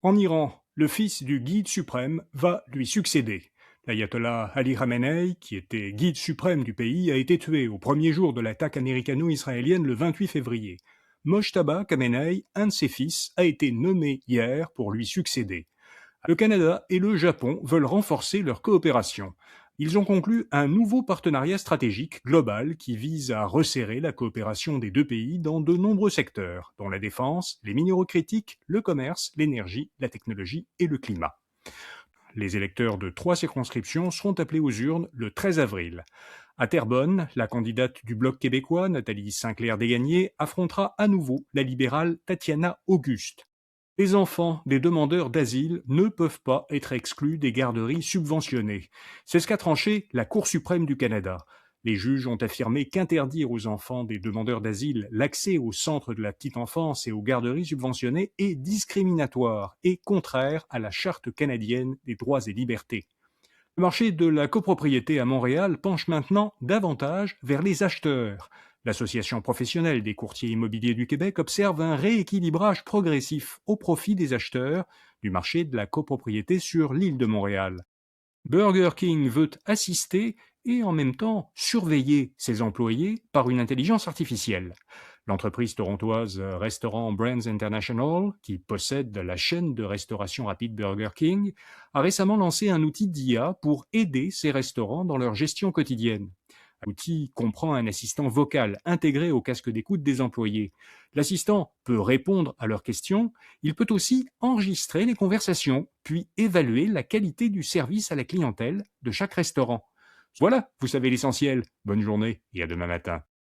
En Iran, le fils du guide suprême va lui succéder. L'ayatollah Ali Khamenei, qui était guide suprême du pays, a été tué au premier jour de l'attaque américano-israélienne le 28 février. Mojtaba Khamenei, un de ses fils, a été nommé hier pour lui succéder. Le Canada et le Japon veulent renforcer leur coopération. Ils ont conclu un nouveau partenariat stratégique global qui vise à resserrer la coopération des deux pays dans de nombreux secteurs, dont la défense, les minéraux critiques, le commerce, l'énergie, la technologie et le climat. Les électeurs de 3 circonscriptions seront appelés aux urnes le 13 avril. À Terrebonne, la candidate du Bloc québécois, Nathalie Sinclair-Desgagnés, affrontera à nouveau la libérale Tatiana Auguste. Les enfants des demandeurs d'asile ne peuvent pas être exclus des garderies subventionnées. C'est ce qu'a tranché la Cour suprême du Canada. Les juges ont affirmé qu'interdire aux enfants des demandeurs d'asile l'accès aux centres de la petite enfance et aux garderies subventionnées est discriminatoire et contraire à la Charte canadienne des droits et libertés. Le marché de la copropriété à Montréal penche maintenant davantage vers les acheteurs. L'Association professionnelle des courtiers immobiliers du Québec observe un rééquilibrage progressif au profit des acheteurs du marché de la copropriété sur l'île de Montréal. Burger King veut assister et en même temps surveiller ses employés par une intelligence artificielle. L'entreprise torontoise Restaurant Brands International, qui possède la chaîne de restauration rapide Burger King, a récemment lancé un outil d'IA pour aider ses restaurants dans leur gestion quotidienne. L'outil comprend un assistant vocal intégré au casque d'écoute des employés. L'assistant peut répondre à leurs questions, il peut aussi enregistrer les conversations, puis évaluer la qualité du service à la clientèle de chaque restaurant. Voilà, vous savez l'essentiel. Bonne journée et à demain matin.